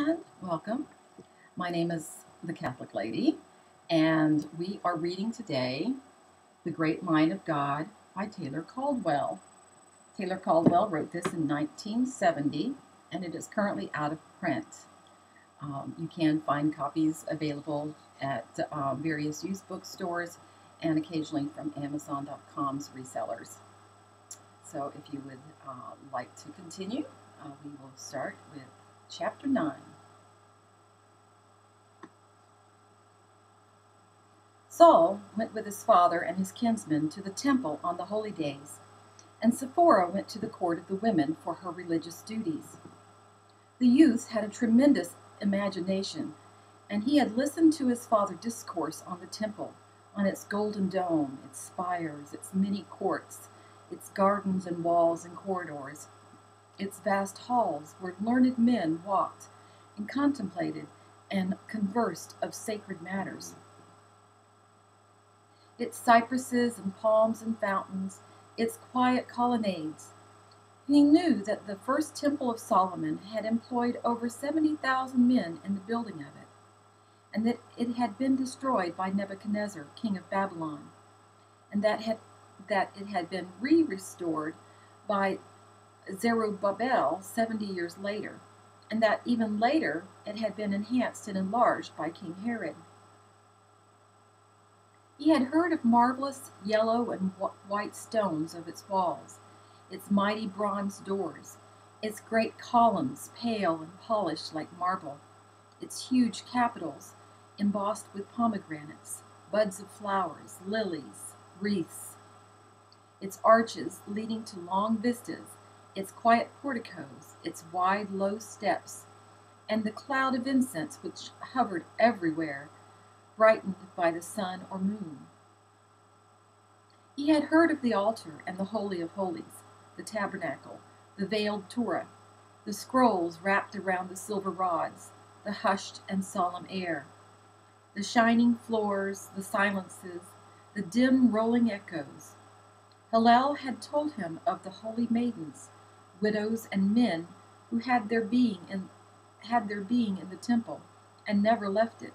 and welcome. My name is the Catholic Lady, and we are reading today The Great Line of God by Taylor Caldwell. Taylor Caldwell wrote this in 1970, and it is currently out of print. You can find copies available at various used bookstores and occasionally from Amazon.com's resellers. So if you would like to continue, we will start with Chapter 9. Saul went with his father and his kinsmen to the temple on the holy days, and Sephora went to the court of the women for her religious duties. The youth had a tremendous imagination, and he had listened to his father discourse on the temple, on its golden dome, its spires, its many courts, its gardens and walls and corridors, its vast halls where learned men walked and contemplated and conversed of sacred matters, its cypresses and palms and fountains, its quiet colonnades. He knew that the first temple of Solomon had employed over 70,000 men in the building of it, and that it had been destroyed by Nebuchadnezzar, king of Babylon, and that it had been restored by Zerubbabel 70 years later, and that even later it had been enhanced and enlarged by King Herod. He had heard of marvelous yellow and white stones of its walls, its mighty bronze doors, its great columns pale and polished like marble, its huge capitals embossed with pomegranates, buds of flowers, lilies, wreaths, its arches leading to long vistas, its quiet porticos, its wide, low steps, and the cloud of incense which hovered everywhere, brightened by the sun or moon. He had heard of the altar and the Holy of Holies, the tabernacle, the veiled Torah, the scrolls wrapped around the silver rods, the hushed and solemn air, the shining floors, the silences, the dim rolling echoes. Hillel had told him of the holy maidens, widows and men who had their being in the temple and never left it,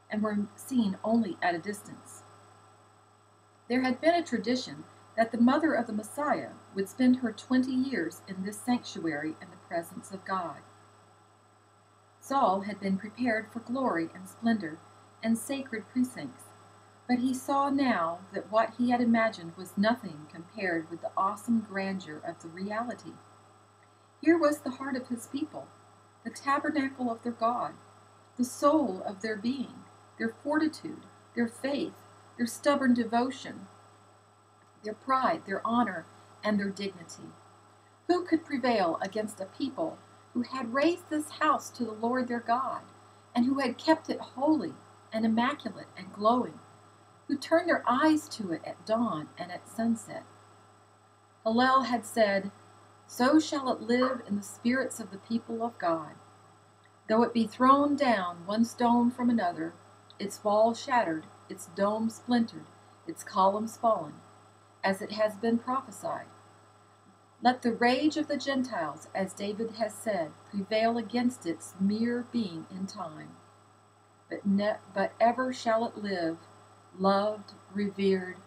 and were seen only at a distance. There had been a tradition that the mother of the Messiah would spend her 20 years in this sanctuary in the presence of God. Saul had been prepared for glory and splendor and sacred precincts, but he saw now that what he had imagined was nothing compared with the awesome grandeur of the reality. Here was the heart of his people, the tabernacle of their God, the soul of their being, their fortitude, their faith, their stubborn devotion, their pride, their honor, and their dignity. Who could prevail against a people who had raised this house to the Lord their God, and who had kept it holy and immaculate and glowing, who turned their eyes to it at dawn and at sunset? Hillel had said, "So shall it live in the spirits of the people of God. Though it be thrown down one stone from another, its walls shattered, its dome splintered, its columns fallen, as it has been prophesied. Let the rage of the Gentiles, as David has said, prevail against its mere being in time. But ever shall it live, loved, revered,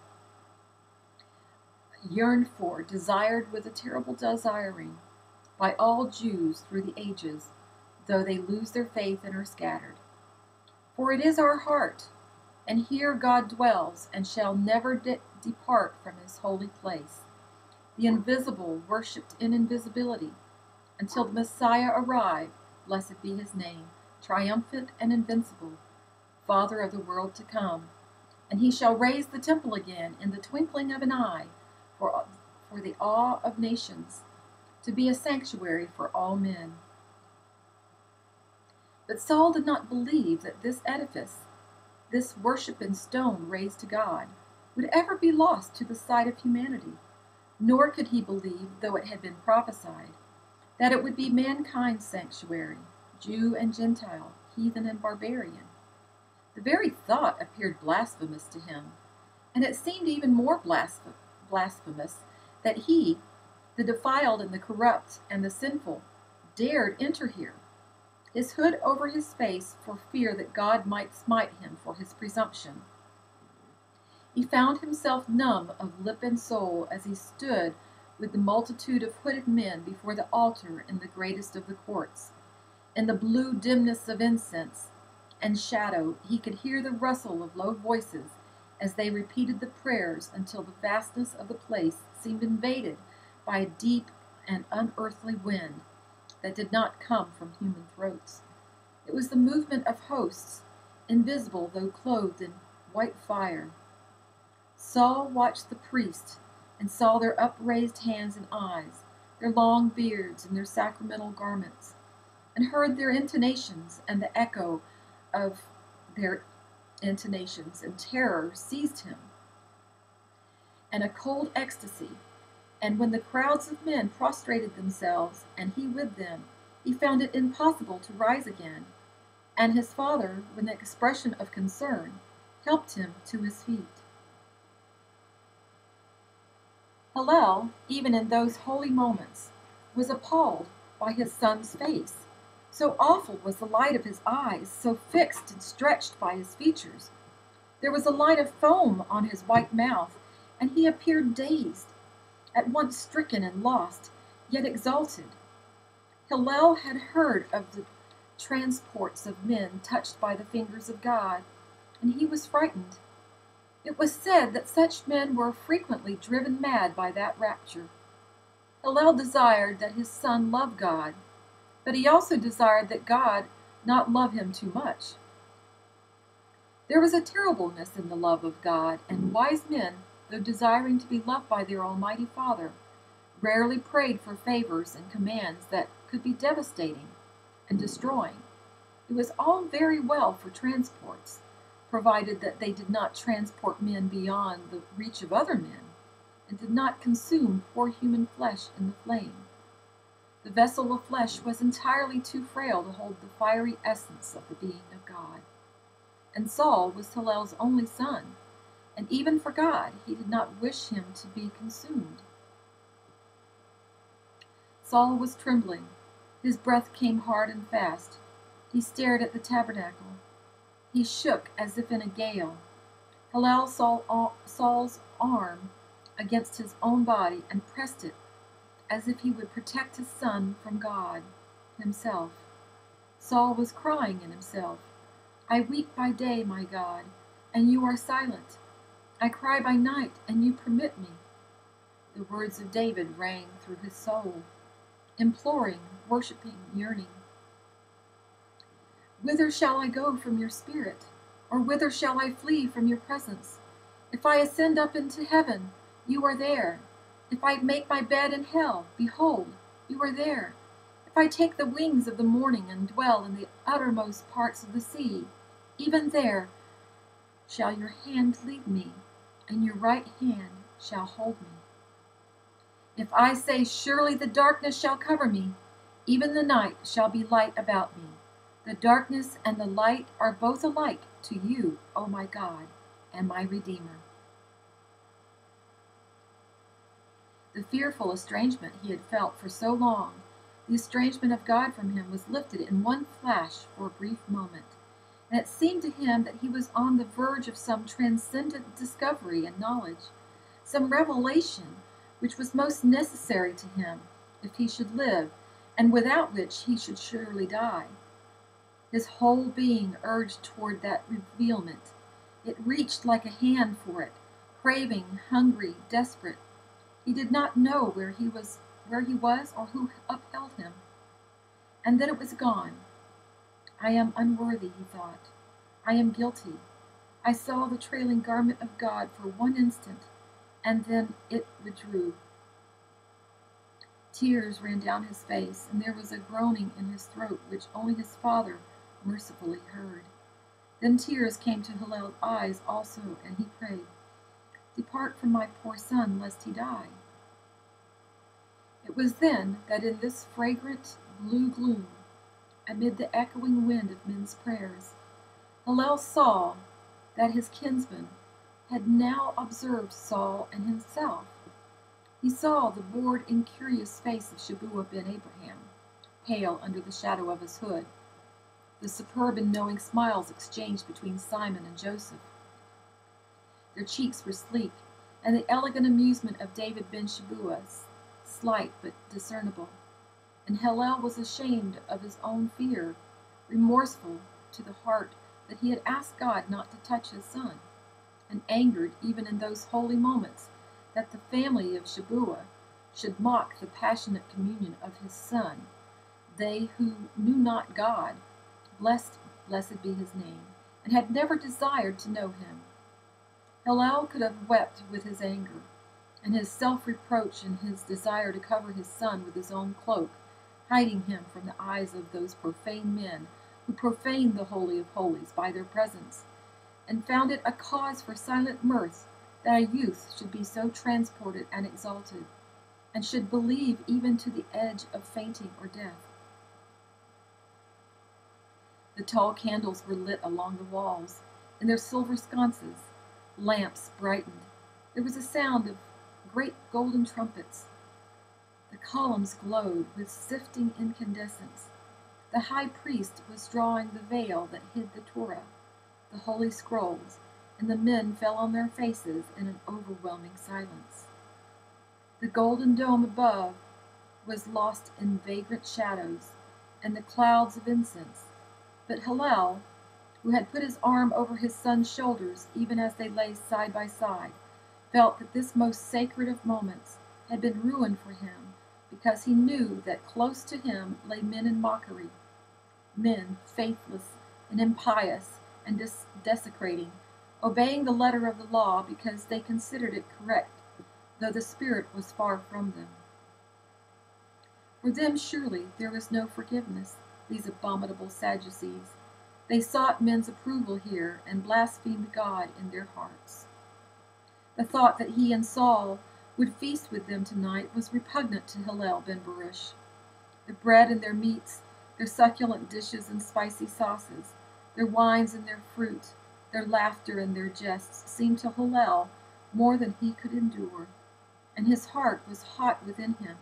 yearned for, desired with a terrible desiring by all Jews through the ages, though they lose their faith and are scattered. For it is our heart, and here God dwells and shall never depart from his holy place, the invisible worshipped in invisibility, until the Messiah arrive, blessed be his name, triumphant and invincible, Father of the world to come. And he shall raise the temple again in the twinkling of an eye for the awe of nations, to be a sanctuary for all men." But Saul did not believe that this edifice, this worship in stone raised to God, would ever be lost to the sight of humanity, nor could he believe, though it had been prophesied, that it would be mankind's sanctuary, Jew and Gentile, heathen and barbarian. The very thought appeared blasphemous to him, and it seemed even more blasphemous that he, the defiled and the corrupt and the sinful, dared enter here. his hood over his face for fear that God might smite him for his presumption. He found himself numb of lip and soul as he stood with the multitude of hooded men before the altar in the greatest of the courts. In the blue dimness of incense and shadow, he could hear the rustle of low voices as they repeated the prayers until the vastness of the place seemed invaded by a deep and unearthly wind that did not come from human throats. It was the movement of hosts, invisible though clothed in white fire. Saul watched the priests and saw their upraised hands and eyes, their long beards and their sacramental garments, and heard their intonations and the echo of their intonations, and terror seized him, and a cold ecstasy. And when the crowds of men prostrated themselves, and he with them, he found it impossible to rise again, and his father, with an expression of concern, helped him to his feet. Hillel, even in those holy moments, was appalled by his son's face. So awful was the light of his eyes, so fixed and stretched by his features. There was a line of foam on his white mouth, and he appeared dazed, at once stricken and lost, yet exalted. Hillel had heard of the transports of men touched by the fingers of God, and he was frightened. It was said that such men were frequently driven mad by that rapture. Hillel desired that his son love God, but he also desired that God not love him too much. There was a terribleness in the love of God, and wise men, though desiring to be loved by their Almighty Father, rarely prayed for favors and commands that could be devastating and destroying. It was all very well for transports, provided that they did not transport men beyond the reach of other men, and did not consume poor human flesh in the flame. The vessel of flesh was entirely too frail to hold the fiery essence of the being of God. And Saul was Hillel's only son, and even for God he did not wish him to be consumed. Saul was trembling. His breath came hard and fast. He stared at the tabernacle. He shook as if in a gale. Hillel saw Saul's arm against his own body and pressed it as if he would protect his son from God himself. Saul was crying in himself, "I weep by day, my God, and you are silent. I cry by night, and you permit me." The words of David rang through his soul, imploring, worshiping, yearning. "Whither shall I go from your spirit? Or whither shall I flee from your presence? If I ascend up into heaven, you are there. If I make my bed in hell, behold, you are there. If I take the wings of the morning and dwell in the uttermost parts of the sea, even there shall your hand lead me, and your right hand shall hold me. If I say, surely the darkness shall cover me, even the night shall be light about me. The darkness and the light are both alike to you, O my God and my Redeemer." The fearful estrangement he had felt for so long, the estrangement of God from him, was lifted in one flash for a brief moment, and it seemed to him that he was on the verge of some transcendent discovery and knowledge, some revelation which was most necessary to him if he should live, and without which he should surely die. His whole being urged toward that revealment. It reached like a hand for it, craving, hungry, desperate. He did not know where he was or who upheld him. And then it was gone. "I am unworthy," he thought. "I am guilty." I saw the trailing garment of God for one instant, and then it withdrew. Tears ran down his face, and there was a groaning in his throat which only his father mercifully heard. Then tears came to Hillel's eyes also, and he prayed, "Depart from my poor son, lest he die." It was then that in this fragrant blue gloom, amid the echoing wind of men's prayers, Hillel saw that his kinsman had now observed Saul and himself. He saw the bored, incurious face of Shabuah ben Abraham, pale under the shadow of his hood, the superb and knowing smiles exchanged between Simon and Joseph. Their cheeks were sleek, and the elegant amusement of David ben Shabua slight but discernible. And Hillel was ashamed of his own fear, remorseful to the heart that he had asked God not to touch his son, and angered even in those holy moments that the family of Shabua should mock the passionate communion of his son, they who knew not God, blessed be his name, and had never desired to know him. Hillel could have wept with his anger, and his self-reproach and his desire to cover his son with his own cloak, hiding him from the eyes of those profane men who profaned the Holy of Holies by their presence, and found it a cause for silent mirth that a youth should be so transported and exalted, and should believe even to the edge of fainting or death. The tall candles were lit along the walls, in their silver sconces. Lamps brightened. There was a sound of great golden trumpets. The columns glowed with sifting incandescence. The high priest was drawing the veil that hid the Torah, the holy scrolls, and the men fell on their faces in an overwhelming silence. The golden dome above was lost in vagrant shadows and the clouds of incense, but Hillel, who had put his arm over his son's shoulders even as they lay side by side, felt that this most sacred of moments had been ruined for him, because he knew that close to him lay men in mockery, men faithless and impious and desecrating, obeying the letter of the law because they considered it correct, though the spirit was far from them. For them surely there was no forgiveness, these abominable Sadducees. They sought men's approval here and blasphemed God in their hearts. The thought that he and Saul would feast with them tonight was repugnant to Hillel ben Baruch. The bread and their meats, their succulent dishes and spicy sauces, their wines and their fruit, their laughter and their jests seemed to Hillel more than he could endure, and his heart was hot within him,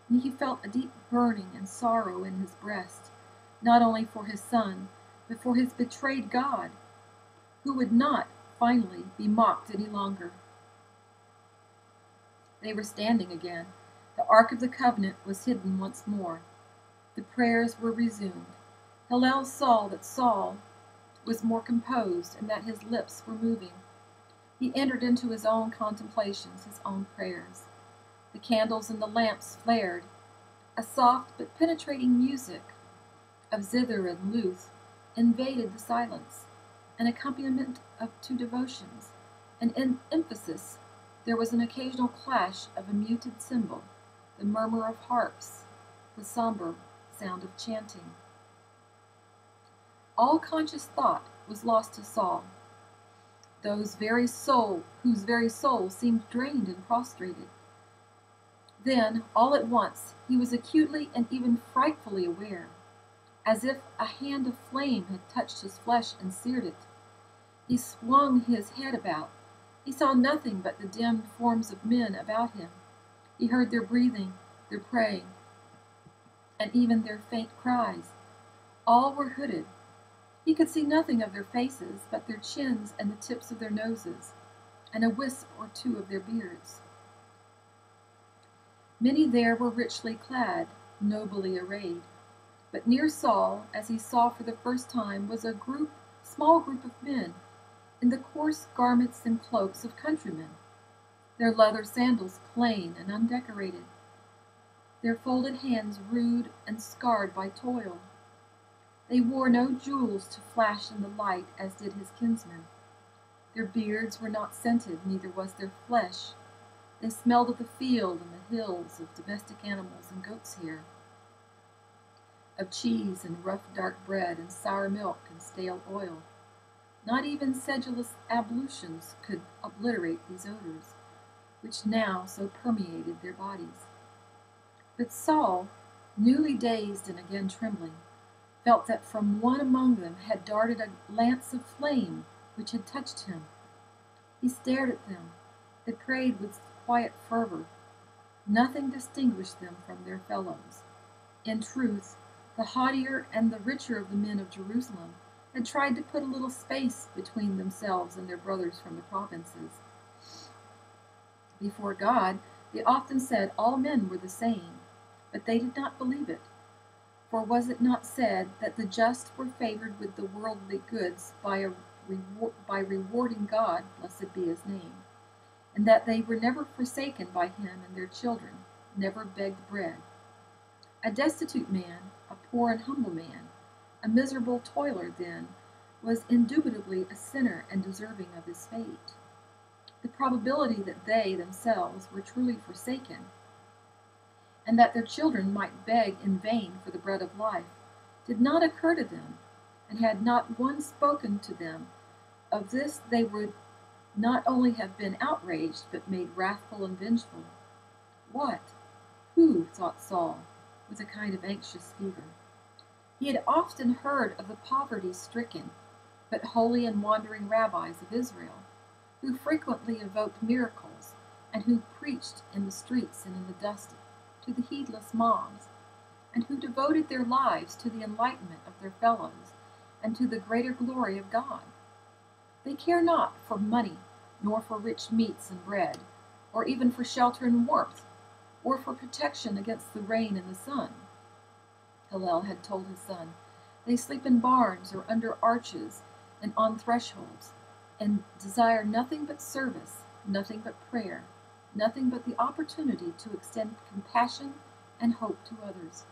and he felt a deep burning and sorrow in his breast, not only for his son, but for his betrayed God, who would not, finally, be mocked any longer. They were standing again. The Ark of the Covenant was hidden once more. The prayers were resumed. Hillel saw that Saul was more composed and that his lips were moving. He entered into his own contemplations, his own prayers. The candles and the lamps flared. A soft but penetrating music of zither and luth invaded the silence, an accompaniment to devotions, and in emphasis there was an occasional clash of a muted cymbal, the murmur of harps, the somber sound of chanting. All conscious thought was lost to Saul, whose very soul seemed drained and prostrated. Then, all at once, he was acutely and even frightfully aware, as if a hand of flame had touched his flesh and seared it. He swung his head about. He saw nothing but the dim forms of men about him. He heard their breathing, their praying, and even their faint cries. All were hooded. He could see nothing of their faces but their chins and the tips of their noses, and a wisp or two of their beards. Many there were richly clad, nobly arrayed. But near Saul, as he saw for the first time, was a small group of men, in the coarse garments and cloaks of countrymen, their leather sandals plain and undecorated, their folded hands rude and scarred by toil. They wore no jewels to flash in the light as did his kinsmen. Their beards were not scented, neither was their flesh. They smelled of the field and the hills, of domestic animals and goat's hair, of cheese and rough dark bread and sour milk and stale oil. Not even sedulous ablutions could obliterate these odors, which now so permeated their bodies. But Saul, newly dazed and again trembling, felt that from one among them had darted a lance of flame which had touched him. He stared at them. They prayed with quiet fervor. Nothing distinguished them from their fellows. In truth, The haughtier and the richer of the men of Jerusalem had tried to put a little space between themselves and their brothers from the provinces. Before God, they often said all men were the same, but they did not believe it. For was it not said that the just were favored with the worldly goods by rewarding God, blessed be his name, and that they were never forsaken by him and their children, never begged bread? A destitute man, a poor and humble man, a miserable toiler, then, was indubitably a sinner and deserving of his fate. The probability that they themselves were truly forsaken, and that their children might beg in vain for the bread of life, did not occur to them, and had not one spoken to them of this, they would not only have been outraged, but made wrathful and vengeful. What? Who? Thought Saul, with a kind of anxious fever. He had often heard of the poverty-stricken, but holy and wandering rabbis of Israel, who frequently evoked miracles, and who preached in the streets and in the dust to the heedless mobs, and who devoted their lives to the enlightenment of their fellows and to the greater glory of God. They care not for money, nor for rich meats and bread, or even for shelter and warmth, or for protection against the rain and the sun. Hillel had told his son, they sleep in barns or under arches and on thresholds, and desire nothing but service, nothing but prayer, nothing but the opportunity to extend compassion and hope to others.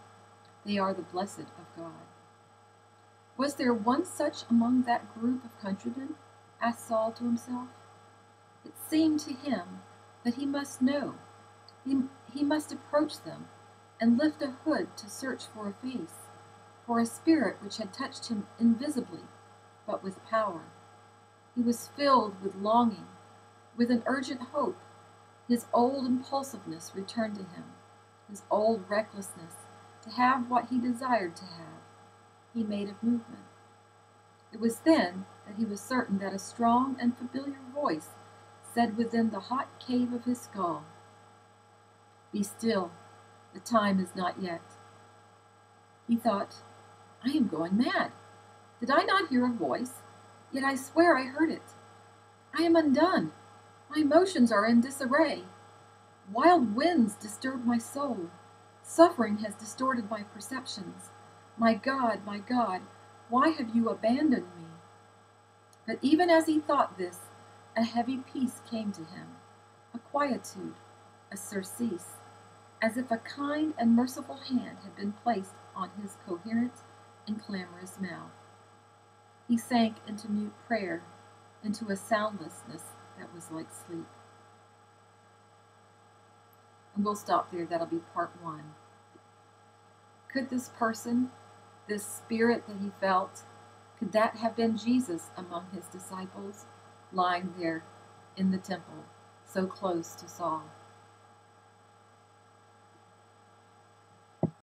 They are the blessed of God. Was there one such among that group of countrymen? Asked Saul to himself. It seemed to him that he must know. He must approach them and lift a hood to search for a face, for a spirit which had touched him invisibly, but with power. He was filled with longing, with an urgent hope. His old impulsiveness returned to him, his old recklessness to have what he desired to have. He made a movement. It was then that he was certain that a strong and familiar voice said within the hot cave of his skull, "Be still, the time is not yet." He thought, I am going mad. Did I not hear a voice? Yet I swear I heard it. I am undone. My emotions are in disarray. Wild winds disturb my soul. Suffering has distorted my perceptions. My God, why have you abandoned me? But even as he thought this, a heavy peace came to him, a quietude, a surcease, as if a kind and merciful hand had been placed on his coherent and clamorous mouth. He sank into mute prayer, into a soundlessness that was like sleep. And we'll stop there. That'll be part 1. Could this person, this spirit that he felt, could that have been Jesus among his disciples, lying there in the temple, so close to Saul?